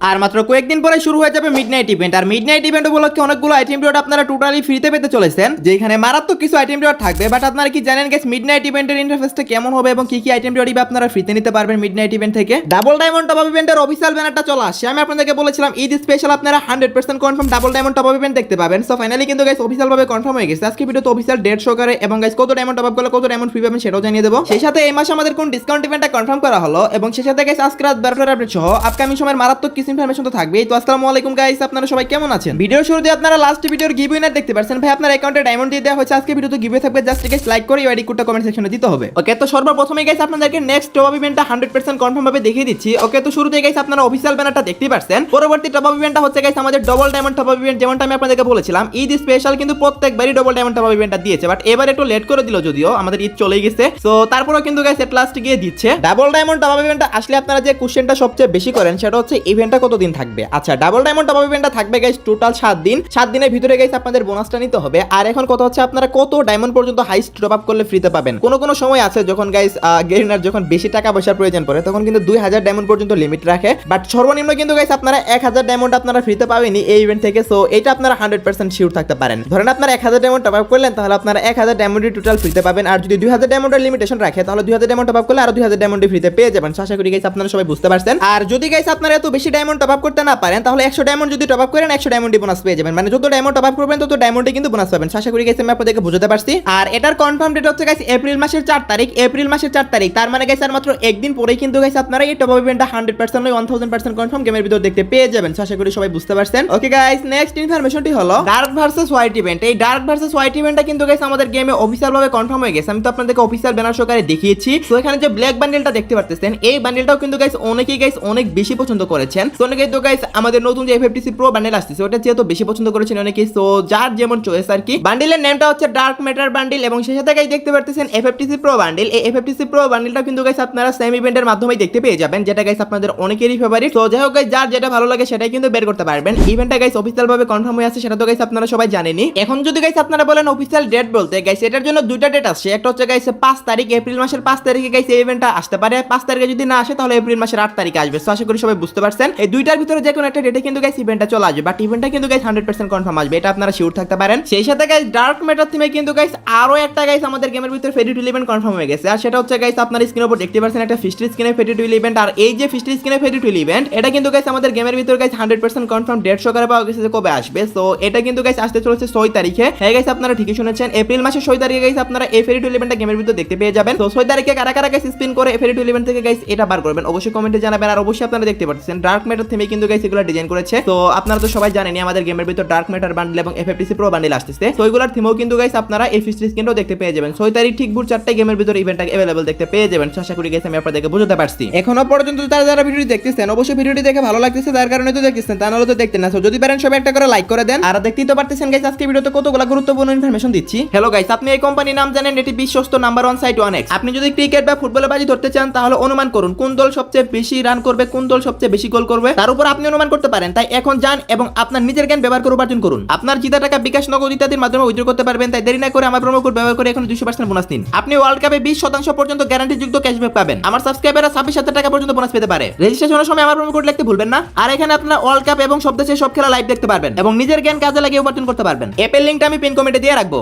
আর মাত্র কয়েকদিন পরে শুরু হয়ে যাবে মিডনাইট ইভেন্ট। আর মিডনাইট ইভেন্ট উপলক্ষে অনেকগুলো আইটেম রিওয়ার্ড আপনারা টোটালি ফ্রিতে পেতে চলেছেন, যেখানে মারাত্মক কিছু আইটেম রিওয়ার্ড থাকবে। বাট আপনারা কি জানেন গাইস মিডনাইট ইভেন্টের ইন্টারফেসটা কেমন হবে এবং কি কি আইটেম রিওয়ার্ড আপনারা ফ্রিতে নিতে পারবেন মিডনাইট ইভেন্ট থেকে? ডাবল ডায়মন্ড টপ আপ ইভেন্টের অফিসিয়াল ব্যানারটা চলে আসছে। আমি আপনাদেরকে বলেছিলাম ঈদ স্পেশাল আপনারা 100% confirm double diamond top up event দেখতে পাবেন। সো ফাইনালি কিন্তু গাইস অফিসিয়াল ভাবে কনফার্ম হয়ে গেছে। আজকে ভিডিওতে অফিসিয়াল ডেট শো করে এবং গাইস কত ডায়মন্ড টপ আপ করলে কত ডায়মন্ড ফ্রি পাবেন সেটাও জানিয়ে দেব। সেই সাথে এই মাসে আমাদের কোন ডিসকাউন্ট ইভেন্টটা কনফার্ম করা হলো এবং সেই সাথে গাইস আজকে রাত 12টার আপডেট সহ আপকামিং সময়ের মারাত্মক কিছু ইনফরমেশন তো থাকবেই। তো আসসালামু আলাইকুম গাইস, আপনারা সবাই কেমন আছেন? ভিডিওর শুরুতে আপনারা লাস্ট ভিডিওর গিভ উইনার দেখতে পাচ্ছেন। ভাই আপনার অ্যাকাউন্টে ডায়মন্ড দিয়ে দেওয়া হয়েছে। আজকে ভিডিওতে গিভে থাকবে, জাস্ট গাইস লাইক করে ইউআইডি কোডটা কমেন্ট সেকশনে দিতে হবে। ওকে, তো সর্বপ্রথমে গাইস আপনাদেরকে নেক্সট টপ আপ ইভেন্টটা 100% কনফার্ম ভাবে দেখিয়ে দিচ্ছি। ওকে, তো শুরুতে গাইস আপনারা অফিশিয়াল ব্যানারটা দেখতেই পাচ্ছেন। পরবর্তী টপ আপ ইভেন্টটা হচ্ছে গাইস আমাদের double diamond top up event. যেমনটা আমি আপনাদেরকে বলেছিলাম ঈদ স্পেশাল কিন্তু প্রত্যেকবারই ডবল ডায়মন্ড টপ আপ ইভেন্টটা দিয়েছে, বাট এবার একটু লেট করে দিল, যদিও আমাদের ঈদ চলেই গেছে। সো তারপরেও কিন্তু গাইস এট লাস্ট গিয়ে দিচ্ছে। ডাবল ডায়মন্ড টপ আপ ইভেন্টটা আসলে আপনারা যে কোশ্চেনটা সবচেয়ে বেশি করেন সেটা হচ্ছে ইভেন্টটা কতদিন থাকবে। আচ্ছা, ডাবল ডায়মন্ড টপ আপ ইভেন্টটা থাকবে গাইস টোটাল 7 দিন। 7 দিনের ভিতরে গাইস আপনাদের বোনাসটা নিতে হবে। আর এখন কথা হচ্ছে আপনারা কত ডায়মন্ড পর্যন্ত হাইস্ট টপ আপ করলে ফ্রিতে পাবেন। কোন সময় আছে যখন গাইস গেরিনার যখন বেশি টাকা পয়সার প্রয়োজন পড়ে তখন কিন্তু 2000 ডায়মন্ড পর্যন্ত লিমিট রাখে, বাট সর্বনিম্ন কিন্তু গাইস আপনারা 1000 ডায়মন্ড আপনারা ফ্রিতে পাবেনই এই ইভেন্ট থেকে। সো এটা আপনারা 100% শিওর থাকতে পারেন। ধরেন আপনারা 1000 ডায়মন্ড টপ আপ করলেন, তাহলে আপনারা 1000 ডায়মন্ডই টোটাল ফ্রিতে পাবেন। আর যদি 2000 ডায়মন্ডের লিমিটেশন রাখে তাহলে 2000 ডায়মন্ড টপ আপ করলে আরো 2000 ডায়মন্ডই ফ্রিতে পেয়ে যাবেন। আশা করি গাইস আপনারা সবাই বুঝতে পারছেন। আর যদি গাইস আপনারা এত বেশি ডায়মন্ড টপ আপ করতে না পারেন তাহলে 100 ডায়মন্ড যদি টপ আপ করেন 100 ডায়মন্ডই বোনাস পেয়ে যাবেন। মানে যত ডায়মন্ড টপ আপ করবেন তত ডায়মন্ডে কিন্তু বোনাস পাবেন। আশা করি গাইস আমি আপনাদেরকে বুঝাতে পারছি। আর এটার কনফার্ম ডেট হচ্ছে গাইস এপ্রিল মাসের 4 তারিখ। এপ্রিল মাসের 4 তারিখ, তার মানে গাইস আর মাত্র একদিন পরেই কিন্তু গাইস আপনারা এই টপ আপ ইভেন্টটা 100% নয় 1000% কনফার্ম গেমের ভিতর দেখতে পেয়ে যাবেন। আশা করি সবাই বুঝতে পারছেন। ওকে গাইস, নেক্সট ইনফরমেশনটি হলো ডার্ক ভার্সেস হোয়াইট ইভেন্ট। এই ডার্ক ভার্সেস হোয়াইট ইভেন্টটা কিন্তু গাইস আমাদের গেমে অফিশিয়াল ভাবে কনফার্ম হয়ে গেছে। আমি তো আপনাদেরকে অফিশিয়াল ব্যানার সহকারে দেখিয়েছি। তো এখানে যে ব্ল্যাক বান্ডেলটা দেখতে পারতেছেন, এই বান্ডেলটাও কিন্তু গাইস অনেকেই গাইস অনেক বেশি পছন্দ করেছেন। তো অনেকেই তো গাইস আমাদের নতুন যে FFTC প্রো বান্ডেল আসছে ওটা যেহেতু বেশি পছন্দ করেছেন অনেকেই। সো যার যেমন চয়েস আর কি। বান্ডেলের নামটা হচ্ছে ডার্ক ম্যাটার বান্ডেল এবং সেই সাথে গাইস দেখতে পারতেছেন FFTC প্রো বান্ডেল। এই FFTC প্রো বান্ডেলটা কিন্তু গাইস আপনারা সেম ইভেন্টের মাধ্যমে দেখতে পেয়ে যাবেন, যেটা গাইস আপনাদের অনেকেরই ফেভারিট। তো যাই হোক গাইস, যার যেটা ভালো লাগে সেটাই কিন্তু বের করতে পারবেন। ইভেন্টটা গাইস অফিশিয়াল ভাবে কনফার্ম হয়ে আছে, সেটা তো গাইস আপনারা সবাই জানেনই। এখন যদি গাইস আপনারা বলেন অফিশিয়াল ডেট বলতে, গাইস এটার জন্য দুইটা ডেট আসছে। একটা হচ্ছে গাইস 5 তারিখ, এপ্রিল মাসের 5 তারিখে গাইস এই ইভেন্টটা আসতে পারে। 5 তারিখে যদি না আসে তাহলে এপ্রিল মাসের 8 তারিখে আসবে। তো আশা করি সবাই বুঝতে পারছেন। এই দুইটার ভিতরে যে কোনো একটা ডেটে কিন্তু গাইস ইভেন্টটা চলে আসবে, বাট ইভেন্টটা কিন্তু গাইস 100% কনফার্ম আসবে, এটা আপনারা শিওর থাকতে পারেন। সেই সাথে গাইস ডার্ক ম্যাটার থিমে কিন্তু গাইস আরো একটা গাইস আমাদের গেমের ভিতরে ফেরি টুইল ইভেন্ট কনফার্ম হয়ে গেছে। আর সেটা হচ্ছে গাইস আপনারা স্ক্রিনের উপর দেখতে পাচ্ছেন একটা ফিস্ট্রি স্কিনের ফেরি টুইল ইভেন্ট। আর এই যে ফিস্ট্রি স্কিনের ফেরি টুইল ইভেন্ট এটা কিন্তু গাইস আমাদের গেমের ভিতরে গাইস 100% কনফার্ম ডেট শো করে পাওয়া গেছে যে কবে আসবে। সো এটা কিন্তু গাইস আসতে চলেছে 6 তারিখে। হ্যাঁ গাইস আপনারা ঠিকই শুনেছেন, এপ্রিল মাসের 6 তারিখে গাইস আপনারা এই ফেরি টুইল ইভেন্টটা গেমের ভিতরে দেখতে পেয়ে যাবেন। তো 6 তারিখে কারা কারা গাইস স্পিন করে ফেরি টুইল ইভেন্ট থেকে গাইস এটা বার করবেন অবশ্যই কমেন্টে জানাবেন। আর অবশ্যই আপনারা দেখতে পাচ্ছেন ডার্ক ম্যাটার থিমে কিন্তু গাইস এগুলো ডিজাইন করেছে। তো আপনারা তো সবাই জানেনই আমাদের গেমের ভিতর ডার্ক ম্যাটার বান্ডেল এবং FFTC প্রো বান্ডেল আসতেছে। তো এগুলোর থিমও কিন্তু গাইস আপনারা এই ফিস্ট্রি স্কিনটাও দেখতে পেয়ে যাবেন। 6 তারিখ ঠিক ভোর 4টায় গেমের ভিতর ইভেন্টটা अवेलेबल দেখতে পেয়ে যাবেন। আশা করি গাইস আমি আপনাদেরকে বুঝাতে পারছি। এখনো পর্যন্ত যারা ভিডিওটি দেখতেছেন অবশ্যই ভিডিওটি দেখে ভালো লাগতেছে, তার কারণে তো দেখতেছেন, তা নাহলে তো দেখতেন না। সো যদি পারেন সবাই একটা করে লাইক করে দেন। আর দেখতেই তো পারতেছেন গাইস আজকে ভিডিওতে কতগুলো গুরুত্বপূর্ণ ইনফরমেশন দিচ্ছি। হ্যালো গাইস, আপনি এই কোম্পানির নাম জানেন? এটি বিশ্বস্ত নাম্বার 1 সাইট 1x। আপনি যদি ক্রিকেট বা ফুটবলে বাজি ধরতে চান তাহলে অনুমান করুন কোন দল সবচেয়ে বেশি রান করবে, কোন দল সবচেয়ে বেশি গোল করবে, তার উপর আপনি অনুমান করতে পারেন। তাই এখন যান এবং আপনার নিজের জ্ঞান ব্যবহার করে উপার্জন করুন। আপনার জিতা টাকা বিকাশ, নগদ ইত্যাদির মাধ্যমে উইথড্র করতে পারবেন। তাই দেরি না করে আমার প্রোমো কোড ব্যবহার করে এখন 200% বোনাস নিন। আপনি ওয়ার্ল্ড কাপে 20% পর্যন্ত গ্যারান্টিযুক্ত ক্যাশব্যাক পাবেন। আমার সাবস্ক্রাইবাররা 26,000 টাকা পর্যন্ত বোনাস পেতে পারে। রেজিস্ট্রেশনের সময় আমার প্রোমো কোড লিখতে ভুলবেন না। আর এখানে আপনারা ওয়ার্ল্ড কাপ এবং সব দেশের সব খেলা লাইভ দেখতে পারবেন এবং নিজের জ্ঞান কাজে লাগিয়ে উপার্জন করতে পারবেন। অ্যাপের লিংকটা আমি পিন কমেন্টে দিয়ে রাখবো।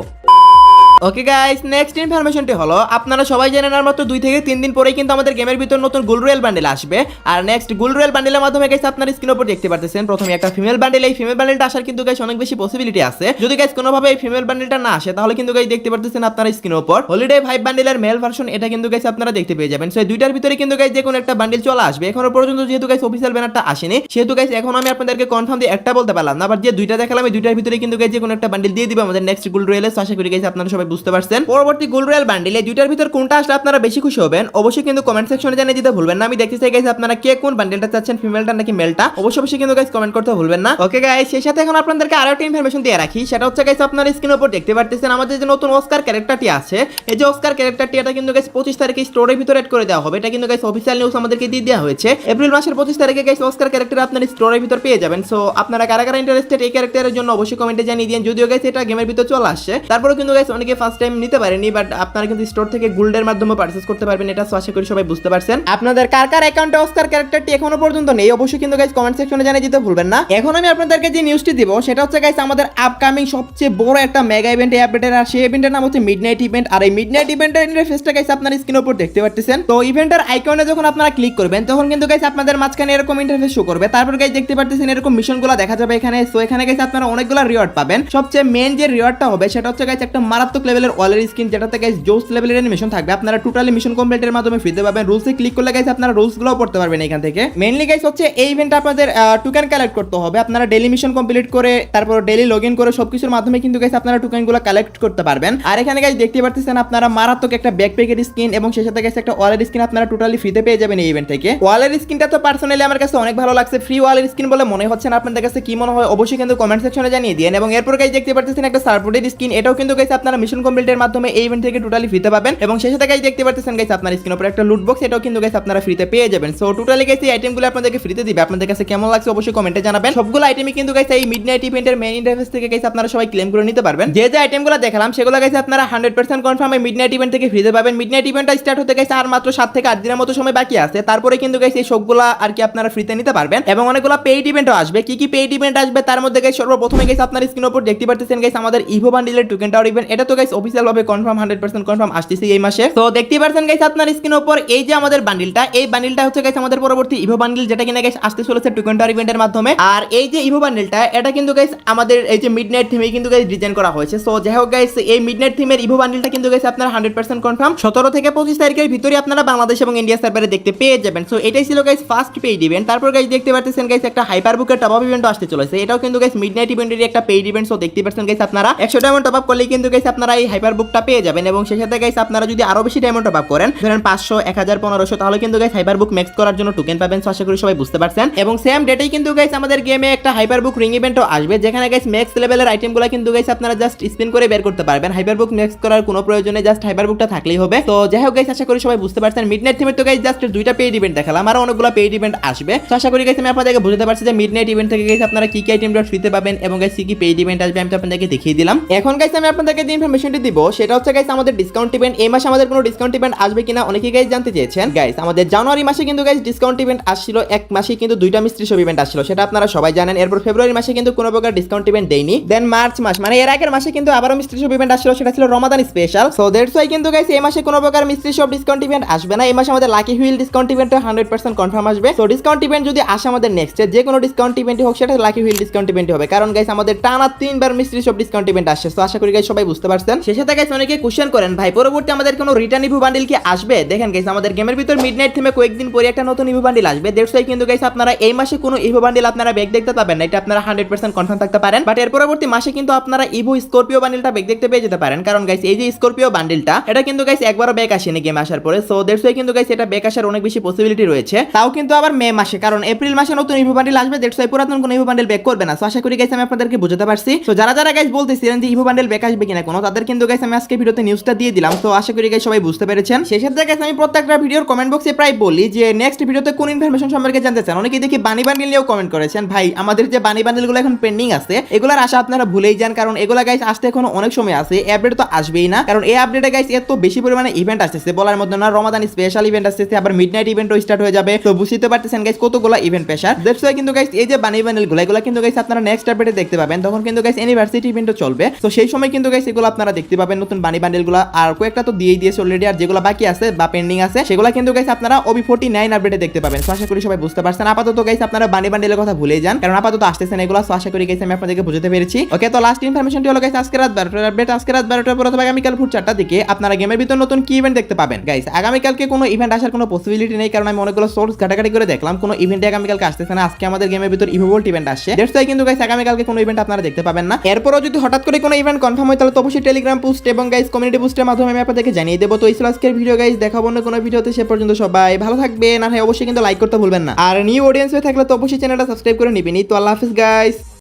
ওকে গাইস, নেক্সট ইনফরমেশনটি হলো আপনারা সবাই জানেন আর মাত্র 2 থেকে 3 দিন পরেই কিন্তু আমাদের গেমের ভিতর নতুন গোল্ড রয়্যাল বান্ডেল আসবে। আর নেক্সট গোল্ড রয়্যাল বান্ডেলের মাধ্যমে গাইস আপনারা স্ক্রিনের উপর দেখতে পারতেছেন প্রথমে একটা ফিমেল বান্ডেল। এই ফিমেল বান্ডেলটা আসার কিন্তু গাইস অনেক বেশি পসিবিলিটি আছে। যদি গাইস কোনোভাবে এই ফিমেল বান্ডেলটা না আসে তাহলে কিন্তু গাইস দেখতে পারতেছেন আপনারা স্ক্রিনের উপর হলিডে 5 বান্ডেলের মেল ভার্সন, এটা কিন্তু গাইস আপনারা দেখতে পেয়ে যাবেন। সো এই দুইটার ভিতরে কিন্তু গাইস যে কোনো একটা বান্ডেল চলে আসবে। এখনো পর্যন্ত যেহেতু গাইস অফিশিয়াল ব্যানারটা আসেনি সেহেতু গাইস এখন আমি আপনাদেরকে কনফার্ম দিয়ে একটা বলতে পারলাম না, বাট যে দুইটা দেখালাম এই দুইটার ভিতরে কিন্তু গাইস যে কোনো একটা বান্ডেল দিয়ে দিবে আমাদের নেক্সট গোল্ড রয়্যালে। আশা করি গাইস আপনারা সবাই বুঝতে পারছেন। পরবর্তী গোল্ড রয়্যাল বান্ডেল এই দুইটার ভিতর কোনটা আসলে আপনারা বেশি খুশি হবেন অবশ্যই কিন্তু কমেন্ট সেকশনে জানিয়ে দিতে ভুলবেন না। আমি দেখতে চাই গাইস আপনারা কে কোন বান্ডেলটা চাচ্ছেন, ফিমেলটা নাকি মেলটা, অবশ্যই কিন্তু গাইস কমেন্ট করতে ভুলবেন না। ওকে গাইস, সেই সাথে এখন আপনাদেরকে আরো একটা ইনফরমেশন দিয়ে রাখি। সেটা হচ্ছে গাইস আপনারা স্ক্রিনের উপর দেখতে পারতেছেন আমাদের যে নতুন অস্কার ক্যারেক্টারটি আছে। এই যে অস্কার ক্যারেক্টারটি এটা কিন্তু গাইস 25 তারিখে স্টোরের ভিতরে এড করে দেওয়া হবে। এটা কিন্তু গাইস অফিশিয়াল নিউজ আমাদেরকে দিয়ে দেওয়া হয়েছে। এপ্রিল মাসের 25 তারিখে গাইস অস্কার ক্যারেক্টার আপনারা স্টোরের ভিতর পেয়ে যাবেন। সো আপনারা কারা কারা ইন্টারেস্টেড এই ক্যারেক্টারের জন্য অবশ্যই কমেন্টে জানিয়ে দিন। যদিও গাইস এটা গেমের ভিতর চলে আসছে, তারপরেও কিন্তু গাইস অনেকে ফার্স্ট টাইম নিতে পারেনি, বাট আপনারা কিন্তু স্টোর থেকে গোল্ডের মাধ্যমে পারচেজ করতে পারবেন। এটা আশা করি সবাই বুঝতে পারছেন। আপনাদের কার কার অ্যাকাউন্টে অস্কার ক্যারেক্টারটি এখনো পর্যন্ত নেই অবশ্যই কিন্তু গাইস কমেন্ট সেকশনে জানিয়ে দিতে ভুলবেন না। এখন আমি আপনাদেরকে যে নিউজটি দিব সেটা হচ্ছে গাইস আমাদের আপকামিং সবচেয়ে বড় একটা মেগা ইভেন্ট আপডেটের, আর সেই ইভেন্টের নাম হচ্ছে মিডনাইট ইভেন্ট। আর এই মিডনাইট ইভেন্টের ইন্টারফেসটা গাইস আপনারা স্ক্রিনের উপর দেখতে পাচ্ছেন। তো ইভেন্টের আইকনে যখন আপনারা ক্লিক করবেন তখন কিন্তু গাইস আপনাদের মাঝখানে এরকম ইন্টারফেস শো করবে। তারপর গাইস দেখতে পাচ্ছেন এরকম মিশনগুলো দেখা যাবে এখানে। সো এখানে গাইস আপনারা অনেকগুলো রিওয়ার্ড পাবেন। সবচেয়ে মেইন যে রিওয়ার্ডটা হবে সেটা হচ্ছে গাইস একটা মারাত্মক লেভেলের ওয়ালের স্কিন, যেটাতে গাইস জোস লেভেলের অ্যানিমেশন থাকবে। আপনারা টোটালি মিশন কমপ্লিটের মাধ্যমে ফ্রিতে পাবেন। রুলসে ক্লিক করলে গাইস আপনারা রুলসগুলো পড়তে পারবেন এখান থেকে। মেইনলি গাইস হচ্ছে এই ইভেন্টে আপনাদের টোকেন কালেক্ট করতে হবে। আপনারা ডেইলি মিশন কমপ্লিট করে তারপর ডেইলি লগইন করে সবকিছুর মাধ্যমে কিন্তু গাইস আপনারা টোকেনগুলো কালেক্ট করতে পারবেন। আর এখানে গাইস দেখতে পাচ্ছেন আপনারা মারাত্মক একটা ব্যাকপ্যাকের স্কিন এবং সেই সাথে গাইস একটা ওয়ালের স্কিন আপনারা টোটালি ফ্রিতে পেয়ে যাবেন এই ইভেন্ট থেকে। ওয়ালের স্কিনটা তো পার্সোনালি আমার কাছে অনেক ভালো লাগছে। ফ্রি ওয়ালের স্কিন বলে মনে হচ্ছে না, আপনাদের কাছে কি মনে হয় অবশ্যই কিন্তু কমেন্ট সেকশনে জানিয়ে দিন। এবং এরপর গাইস দেখতে পাচ্ছেন একটা সাপোর্টেড স্কিন, এটাও কিন্তু গাইস আপনারা মিশন কমপ্লিটের মাধ্যমে এই ইভেন্ট থেকে টোটালি ফ্রিতে পাবেন। এবং সেই সাথে গাইস দেখতে পাচ্ছেন গাইস আপনার স্ক্রিনের উপর একটা লুট বক্স, এটাও কিন্তু গাইস আপনারা ফ্রিতে পেয়ে যাবেন। সো টোটালি গাইস এই আইটেমগুলো আপনাদেরকে ফ্রিতে দিবে। আপনাদের কাছে কেমন লাগছে অবশ্যই কমেন্টে জানাবেন। সবগুলো আইটেমই কিন্তু গাইস এই মিডনাইট ইভেন্টের মেইন ইন্টারফেস থেকে গাইস আপনারা সবাই ক্লেম করে নিতে পারবেন। যে যে আইটেমগুলো দেখালাম সেগুলো গাইস আপনারা 100% কনফার্ম এই মিডনাইট ইভেন্ট থেকে ফ্রিতে পাবেন। মিডনাইট ইভেন্টটা স্টার্ট হতে গাইস আর মাত্র 7 থেকে 8 দিনের মতো সময় বাকি আছে। তারপরে কিন্তু গাইস এই সবগুলো আর কি আপনারা ফ্রিতে নিতে পারবেন। এবং অনেকগুলো পেইড ইভেন্টও আসবে। কি কি পেইড ইভেন্ট আসবে তার মধ্যে গাইস সর্বপ্রথমে গাইস আপনারা স্ক্রিনের উপর দেখতে পাচ্ছেন গাইস আমাদের ইভো বান্ডিলের টোকেন টাওয়ার ইভেন্ট। এটা তো গাইস অফিশিয়াল ভাবে কনফার্ম 100% কনফার্ম আসতেছে এই মাসে। তো দেখতে পাচ্ছেন গাইস আপনার স্ক্রিনের উপর এই যে আমাদের বান্ডিলটা, এই বান্ডিলটা হচ্ছে গাইস আমাদের পরবর্তী ইভো বান্ডিল, যেটা কিনা গাইস আসতে চলেছে টোকেন টাওয়ার ইভেন্টের মাধ্যমে। আর এই যে ইভো বান্ডিলটা এটা কিন্তু গাইস আমাদের এই যে মিডনাইট থিমে কিন্তু গাইস ডিজাইন করা হয়েছে। সো যাই হোক গাইস এই মিডনাইট থিমের ইভো বান্ডিলটা কিন্তু গাইস আপনারা 100% কনফার্ম 17 থেকে 25 তারিখের ভিতরে আপনারা বাংলাদেশ এবং ইন্ডিয়া সার্ভারে দেখতে পেয়ে যাবেন। সো এটাই ছিল গাইস ফার্স্ট পেইড ইভেন্ট। তারপর গাইস দেখতে পাচ্ছেন গাইস একটা হাইপার বুকের টপ আপ ইভেন্ট আসতে চলেছে। এটাও কিন্তু গাইস মিডনাইট ইভেন্টের একটা পেইড ইভেন্ট। সো দেখতে পাচ্ছেন গাইস আপনারা 100 ডায়মন্ড টপ আপ করলেই কিন্তু গাইস আপনারা এই হাইপার বুকটা পেয়ে যাবেন। এবং সেই সাথে গাইস আপনারা যদি আরো বেশি ডায়মন্ড টপ আপ করেন ধরেন 500 1000 1500 তাহলে কিন্তু গাইস হাইপার বুক ম্যাক্স করার জন্য টোকেন পাবেন। সো আশা করি সবাই বুঝতে পারছেন। এবং সেম ডেটেই কিন্তু গাইস আমাদের গেমে একটা হাইপার বুক রিং ইভেন্টও আসবে, যেখানে গাইস ম্যাক্স লেভেলের আইটেমগুলো কিন্তু গাইস আপনারা জাস্ট স্পিন করে বের করতে পারবেন। হাইপার বুক ম্যাক্স করার কোনো প্রয়োজনে জাস্ট হাইপার বুকটা থাকলেই হবে। তো যাই হোক গাইস আশা করি সবাই বুঝতে পারছেন। মিডনাইট থিমের তো গাইস জাস্ট দুইটা পেইড ইভেন্ট দেখালাম, আরো অনেকগুলো পেইড ইভেন্ট আসবে। তো আশা করি গাইস আমি আপনাদেরকে বুঝতে পারছি যে মিডনাইট ইভেন্ট থেকে গাইস আপনারা কি কি আইটেম ডট ফ্রিতে পাবেন এবং গাইস কি পেইড ইভেন্ট আসবে আমি আপনাদেরকে দেখিয়ে দিলাম। এখন গাইস আমি আপনাদেরকে যে ইনফরমেশনটি দিব সেটা হচ্ছে গাইস আমাদের ডিসকাউন্ট ইভেন্ট। এই মাসে আমাদের কোনো ডিসকাউন্ট ইভেন্ট আসবে কিনা অনেকেই গাইস জানতে চেয়েছেন। গাইস আমাদের জানুয়ারি মাসে কিন্তু গাইস ডিসকাউন্ট ইভেন্ট আসছিল, এক মাসে কিন্তু দুইটা মিস্ট্রি শপ ইভেন্ট আসছিল, সেটা আপনারা সবাই জানেন। এরপর ফেব্রুয়ারি মাসে কিন্তু কোনো প্রকার ডিসকাউন্ট ইভেন্ট দেয়নি। দেন মার্চ মাস মানে এর আগের মাসে কিন্তু আবারও মিস্ট্রি শপ ইভেন্ট আসছিল, সেটা ছিল রমাদান স্পেশাল। সো দ্যাটস ওয়াই কিন্তু গাইস এই মাসে কোনো প্রকার মিস্ট্রি শপ ডিসকাউন্ট ইভেন্ট আসবে না। এই মাসে আমাদের লাকি হুইল ডিসকাউন্ট ইভেন্টটা 100% কনফার্ম আসবে। সো ডিসকাউন্ট ইভেন্ট যদি আসে আমাদের নেক্সট যে কোনো ডিসকাউন্ট ইভেন্টই হোক সেটা লাকি হুইল ডিসকাউন্ট ইভেন্ট হবে, কারণ গাইস আমাদের টানা 3 বার মিস্ট্রি শপ ডিসকাউন্ট ইভেন্ট আসছে। সো আশা করি গাইস সবাই বুঝতে পারছেন। সেই সাথে গাইস অনেকে কোশ্চেন করেন ভাই পরবর্তী আমাদের কোনো রিটার্ন ইভো বান্ডিল কি আসবে। দেখেন গাইস আমাদের গেমের ভিতর মিডনাইট থিমে কয়েকদিন পরে একটা নতুন ইভো বান্ডিল আসবে। দ্যাটস ওয়াই কিন্তু গাইস আপনারা এই মাসে কোনো ইভো বান্ডিল আপনারা ব্যাক দেখতে পাবেন না, এটা আপনারা 100% কনফার্ম থাকতে পারেন। বাট এর পরবর্তী মাসে কিন্তু আপনারা ইভো স্করপিও বান্ডিলটা ব্যাক দেখতে পেয়ে যেতে পারেন, কারণ গাইস এই যে স্করপিও বান্ডিলটা এটা কিন্তু গাইস একবারও ব্যাক আসেনি গেম আসার পরে। সো দ্যাটস ওয়াই কিন্তু গাইস এটা ব্যাক আসার অনেক বেশি পসিবিলিটি রয়েছে, তাও কিন্তু আবার মে মাসে, কারণ এপ্রিল মাসে নতুন ইভো বান্ডিল আসবে। দ্যাটস ওয়াই পুরাতন কোনো ইভো বান্ডিল ব্যাক করবে না। সো আশা করি গাইস আমি আপনাদেরকে বুঝাতে পারছি। সো যারা যারা গাইস বলতেছিলেন যে ইভো বান্ডিল ব্যাক আসবে কিনা কোনো, তাদের কিন্তু গাইস আমি আজকে ভিডিওতে নিউজটা দিয়ে দিলাম। তো আশা করি গাইস সবাই বুঝতে পেরেছেন। শেষের দিকে গাইস আমি প্রত্যেকটা ভিডিওর কমেন্ট বক্সে প্রায় বলি যে নেক্সট ভিডিওতে কোন ইনফরমেশন সম্পর্কে জানতে চান। অনেকেই দেখি বানি বান্ডিল নিয়েও কমেন্ট করেছেন। ভাই আমাদের যে বানি বান্ডিলগুলো এখন পেন্ডিং আছে এগুলোর আশা আপনারা ভুলেই যান, কারণ এগুলা গাইস আসতে এখন অনেক সময় আছে। আপডেট তো আসবেই না, কারণ এই আপডেটে গাইস এত বেশি পরিমাণে ইভেন্ট আসতেছে বলার মধ্যে না। রমাদান স্পেশাল ইভেন্ট আসতেছে, আবার মিডনাইট ইভেন্টও স্টার্ট হয়ে যাবে। তো বুঝতে পারতেছেন গাইস কতগুলো ইভেন্ট প্রেসার। দ্যাটস ওয়াই কিন্তু গাইস এই যে বানি বান্ডিলগুলো এগুলো কিন্তু গাইস আপনারা নেক্সট আপডেটে দেখতে পাবেন। তখন কিন্তু গাইস ইউনিভার্সিটি ইভেন্টও চলবে। তো সেই সময় কিন্তু গাইস এগুলো আপনারা দেখতে পাবেন নতুন বানি বান্ডিলগুলো। আর কয়েকটা তো দিয়েই দিয়েছে অলরেডি, আর যেগুলো বাকি আছে বা পেন্ডিং আছে সেগুলো কিন্তু গাইস আপনারা ওবি 49 আপডেটে দেখতে পাবেন। সো আশা করি সবাই বুঝতে পারছেন। আপাতত গাইস আপনারা বানি বান্ডিলের কথা ভুলে যান, কারণ আপাতত আসতেছেন এগুলো। সো আশা করি গাইস আমি আপনাদেরকে বুঝাতে পেরেছি। ওকে, তো লাস্ট ইনফরমেশনটি হলো গাইস আজকে রাত 12টার আপডেট। আজকে রাত 12টার পর অথবা আগামীকাল ভোর 4টার দিকে আপনারা গেমের ভিতর নতুন কি ইভেন্ট দেখতে পাবেন। গাইস আগামীকালকে কোনো ইভেন্ট আসার কোনো পসিবিলিটি নেই, কারণ আমি অনেকগুলো সোর্স ঘাটাঘাটি করে দেখলাম কোনো ইভেন্টে আগামীকালকে আসতেছে না। আজকে আমাদের গেমের ভিতর ইভো ভোল্ট ইভেন্ট আসছে। দ্যাটস ওয়াই কিন্তু গাইস আগামীকালকে কোনো ইভেন্ট আপনারা দেখতে পাবেন না। এরপরও যদি হঠাৎ করে কোনো ইভেন্ট কনফার্ম হয় তাহলে তো অবশ্যই টেলিগ্রাম পোস্ট এবং গাইস কমিউনিটি পোস্টের মাধ্যমে আমি আপনাদেরকে জানিয়ে দেবো। তো এই ছিল আজকের ভিডিও গাইস, দেখাবো অন্য কোনো ভিডিওতে। সে পর্যন্ত সবাই ভালো থাকবেন, আর হ্যাঁ অবশ্যই কিন্তু লাইক করতে ভুলবেন না। আর নিউ অডিয়েন্স হয়ে থাকলে তো অবশ্যই চ্যানেলটা সাবস্ক্রাইব করে নিবেন। তো আল্লাহ হাফেজ গাইস।